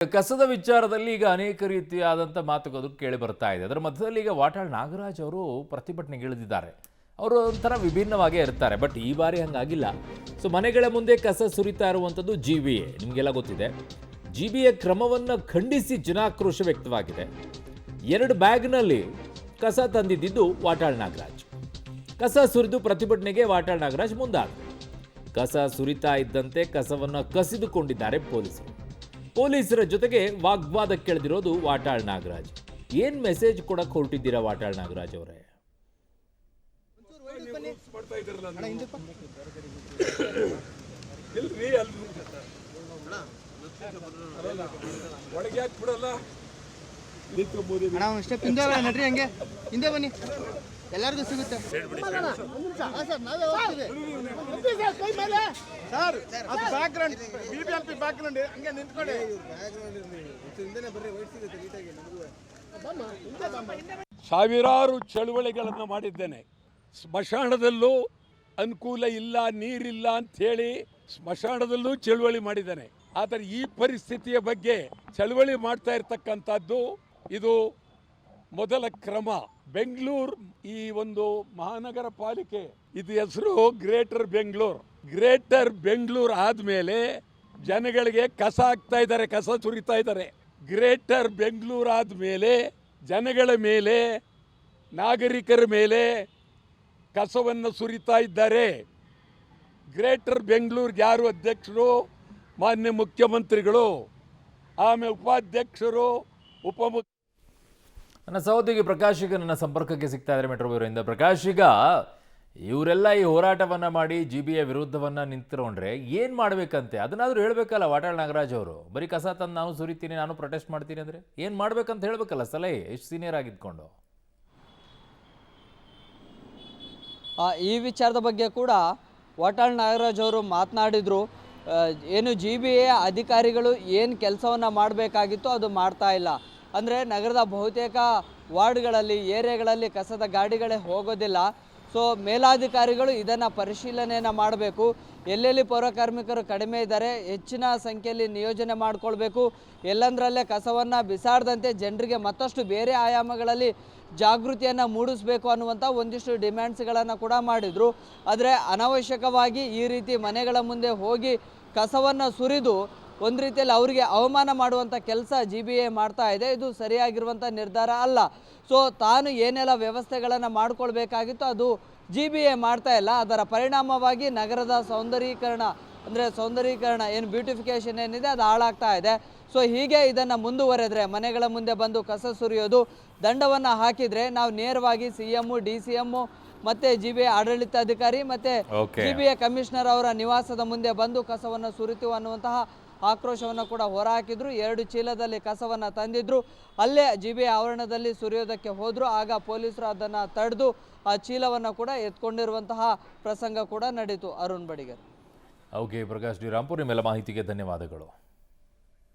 ಕಸದ ವಿಚಾರದಲ್ಲಿ ಈಗ ಅನೇಕ ರೀತಿಯಾದಂಥ ಮಾತುಗಳು ಕೇಳಿ ಬರ್ತಾ ಇದೆ. ಅದರ ಮಧ್ಯದಲ್ಲಿ ಈಗ ವಾಟಾಳ್ ನಾಗರಾಜ್ ಅವರು ಪ್ರತಿಭಟನೆಗೆ ಇಳಿದಿದ್ದಾರೆ. ಅವರು ಒಂಥರ ವಿಭಿನ್ನವಾಗೇ ಇರ್ತಾರೆ, ಬಟ್ ಈ ಬಾರಿ ಹಂಗಾಗಿಲ್ಲ. ಸೊ ಮನೆಗಳ ಮುಂದೆ ಕಸ ಸುರಿತಾ ಇರುವಂಥದ್ದು GBA, ನಿಮಗೆಲ್ಲ ಗೊತ್ತಿದೆ. GBA ಕ್ರಮವನ್ನು ಖಂಡಿಸಿ ಜನಾಕ್ರೋಶ ವ್ಯಕ್ತವಾಗಿದೆ. 2 ಬ್ಯಾಗ್ನಲ್ಲಿ ಕಸ ತಂದಿದ್ದು ವಾಟಾಳ್ ನಾಗರಾಜ್. ಕಸ ಸುರಿದು ಪ್ರತಿಭಟನೆಗೆ ವಾಟಾಳ್ ನಾಗರಾಜ್ ಮುಂದಾದರು. ಕಸ ಸುರಿತಾ ಇದ್ದಂತೆ ಕಸವನ್ನು ಕಸಿದುಕೊಂಡಿದ್ದಾರೆ ಪೊಲೀಸರು. ಪೊಲೀಸರ ಜೊತೆಗೆ ವಾಗ್ವಾದಕ್ಕೆಳೆದಿರೋದು ವಾಟಾಳ್ ನಾಗರಾಜ್. ಏನ್ ಮೆಸೇಜ್ ಕೊಡಕ್ಕೆ ಹೊರಟಿದ್ದೀರಾ ವಾಟಾಳ್ ನಾಗರಾಜ್ ಅವರೇ? ಹಿಂದೆ ಬನ್ನಿ, ಎಲ್ಲರಿಗೂ ಸಿಗುತ್ತೆ ಸರ್. ಅದು ಬ್ಯಾಕ್ಗ್ರೌಂಡ್ BBMP ಬ್ಯಾಕ್ಗ್ರೌಂಡ್ ಹಂಗೆ ನಿಂತ್ಕೊಳ್ಳಿ. ಸಾವಿರಾರು ಚಳುವಳಿಗಳನ್ನು ಮಾಡಿದ್ದೇನೆ. ಸ್ಮಶಾನದಲ್ಲೂ ಅನುಕೂಲ ಇಲ್ಲ, ನೀರಿಲ್ಲ ಅಂಥೇಳಿ ಸ್ಮಶಾನದಲ್ಲೂ ಚಳುವಳಿ ಮಾಡಿದ್ದೇನೆ. ಆದರೆ ಈ ಪರಿಸ್ಥಿತಿಯ ಬಗ್ಗೆ ಚಳುವಳಿ ಮಾಡ್ತಾ ಇರ್ತಕ್ಕಂಥದ್ದು ಇದು ಮೊದಲ ಕ್ರಮ. ಬೆಂಗಳೂರು ಈ ಒಂದು ಮಹಾನಗರ ಪಾಲಿಕೆ, ಇದು ಹೆಸರು ಗ್ರೇಟರ್ ಬೆಂಗಳೂರು ಆದಮೇಲೆ ಜನಗಳಿಗೆ ಕಸ ಹಾಕ್ತಾ ಇದ್ದಾರೆ, ಕಸ ಸುರಿತಾ ಇದ್ದಾರೆ. ಗ್ರೇಟರ್ ಬೆಂಗಳೂರು ಆದಮೇಲೆ ಜನಗಳ ಮೇಲೆ, ನಾಗರಿಕರ ಮೇಲೆ ಕಸವನ್ನು ಸುರಿತಾ ಇದ್ದಾರೆ. ಗ್ರೇಟರ್ ಬೆಂಗಳೂರಿಗೆ ಯಾರು ಅಧ್ಯಕ್ಷರು? ಮಾನ್ಯ ಮುಖ್ಯಮಂತ್ರಿಗಳು, ಆಮೇಲೆ ಉಪಾಧ್ಯಕ್ಷರು, ನನ್ನ ಸಹೋದ್ಯೋಗಿ ಪ್ರಕಾಶ್ ಈಗ ನನ್ನ ಸಂಪರ್ಕಕ್ಕೆ ಸಿಗ್ತಾ ಇದ್ದಾರೆ ಮೆಟ್ರೋ ಬ್ಯೂರೋಯಿಂದ. ಪ್ರಕಾಶ್, ಈಗ ಇವರೆಲ್ಲ ಈ ಹೋರಾಟವನ್ನ ಮಾಡಿ GBA ವಿರುದ್ಧವನ್ನ ನಿಂತ್ಕೊಂಡ್ರೆ ಏನ್ ಮಾಡ್ಬೇಕಂತೆ ಅದನ್ನಾದ್ರೂ ಹೇಳ್ಬೇಕಲ್ಲ ವಾಟಾಳ್ ನಾಗರಾಜ್ ಅವರು? ಬರೀ ಕಸ ತಂದು ನಾನು ಸುರಿತೀನಿ, ನಾನು ಪ್ರೊಟೆಸ್ಟ್ ಮಾಡ್ತೀನಿ ಅಂದ್ರೆ ಏನ್ ಮಾಡ್ಬೇಕಂತ ಹೇಳ್ಬೇಕಲ್ಲ ಸಲಹೆ, ಎಷ್ಟು ಸೀನಿಯರ್ ಆಗಿದ್ಕೊಂಡು. ಈ ವಿಚಾರದ ಬಗ್ಗೆ ಕೂಡ ವಾಟಾಳ್ ನಾಗರಾಜ್ ಅವರು ಮಾತನಾಡಿದ್ರು. ಏನು GBA ಅಧಿಕಾರಿಗಳು ಏನು ಕೆಲಸವನ್ನು ಮಾಡಬೇಕಾಗಿತ್ತು ಅದು ಮಾಡ್ತಾ ಇಲ್ಲ. ಅಂದರೆ ನಗರದ ಬಹುತೇಕ ವಾರ್ಡ್ಗಳಲ್ಲಿ, ಏರಿಯಾಗಳಲ್ಲಿ ಕಸದ ಗಾಡಿಗಳೇ ಹೋಗೋದಿಲ್ಲ. ಸೊ ಮೇಲಾಧಿಕಾರಿಗಳು ಇದನ್ನು ಪರಿಶೀಲನೆಯನ್ನು ಮಾಡಬೇಕು. ಎಲ್ಲೆಲ್ಲಿ ಪೌರಕಾರ್ಮಿಕರು ಕಡಿಮೆ ಇದ್ದಾರೆ ಹೆಚ್ಚಿನ ಸಂಖ್ಯೆಯಲ್ಲಿ ನಿಯೋಜನೆ ಮಾಡಿಕೊಳ್ಬೇಕು. ಎಲ್ಲಂದರಲ್ಲೇ ಕಸವನ್ನು ಬಿಸಾಡದಂತೆ ಜನರಿಗೆ ಮತ್ತಷ್ಟು ಬೇರೆ ಆಯಾಮಗಳಲ್ಲಿ ಜಾಗೃತಿಯನ್ನು ಮೂಡಿಸಬೇಕು ಅನ್ನುವಂಥ ಒಂದಿಷ್ಟು ಡಿಮ್ಯಾಂಡ್ಸ್ಗಳನ್ನು ಕೂಡ ಮಾಡಿದರು. ಆದರೆ ಅನಾವಶ್ಯಕವಾಗಿ ಈ ರೀತಿ ಮನೆಗಳ ಮುಂದೆ ಹೋಗಿ ಕಸವನ್ನು ಸುರಿದು ಒಂದು ರೀತಿಯಲ್ಲಿ ಅವರಿಗೆ ಅವಮಾನ ಮಾಡುವಂಥ ಕೆಲಸ GBA ಮಾಡ್ತಾ ಇದೆ. ಇದು ಸರಿಯಾಗಿರುವಂಥ ನಿರ್ಧಾರ ಅಲ್ಲ. ಸೊ ತಾನು ಏನೆಲ್ಲ ವ್ಯವಸ್ಥೆಗಳನ್ನು ಮಾಡಿಕೊಳ್ಬೇಕಾಗಿತ್ತು ಅದು GBA ಮಾಡ್ತಾ ಇಲ್ಲ. ಅದರ ಪರಿಣಾಮವಾಗಿ ನಗರದ ಸೌಂದರೀಕರಣ ಏನು ಬ್ಯೂಟಿಫಿಕೇಷನ್ ಏನಿದೆ ಅದು ಹಾಳಾಗ್ತಾ ಇದೆ. ಸೊ ಹೀಗೆ ಇದನ್ನು ಮುಂದುವರೆದ್ರೆ, ಮನೆಗಳ ಮುಂದೆ ಬಂದು ಕಸ ಸುರಿಯೋದು, ದಂಡವನ್ನು ಹಾಕಿದರೆ ನಾವು ನೇರವಾಗಿ CM, DCM ಮತ್ತು GBA ಆಡಳಿತಾಧಿಕಾರಿ ಮತ್ತು GBA ಕಮಿಷನರ್ ಅವರ ನಿವಾಸದ ಮುಂದೆ ಬಂದು ಕಸವನ್ನು ಸುರಿತೀವಿ ಅನ್ನುವಂತಹ ಆಕ್ರೋಶವನ್ನು ಕೂಡ ಹೊರಹಾಕಿದ್ರು. 2 ಚೀಲದಲ್ಲಿ ಕಸವನ್ನು ತಂದಿದ್ರು. ಅಲ್ಲೇ GBA ಆವರಣದಲ್ಲಿ ಸುರಿಯೋದಕ್ಕೆ ಹೋದರು. ಆಗ ಪೊಲೀಸರು ಅದನ್ನು ತಡೆದು ಆ ಚೀಲವನ್ನು ಕೂಡ ಎತ್ಕೊಂಡಿರುವಂತಹ ಪ್ರಸಂಗ ಕೂಡ ನಡೀತು. ಅರುಣ್ ಬಡಿಗರ್. ಓಕೆ ಪ್ರಕಾಶ್ ಡಿ ರಾಂಪುರ್, ನಿಮ್ಮೆಲ್ಲ ಮಾಹಿತಿಗೆ ಧನ್ಯವಾದಗಳು.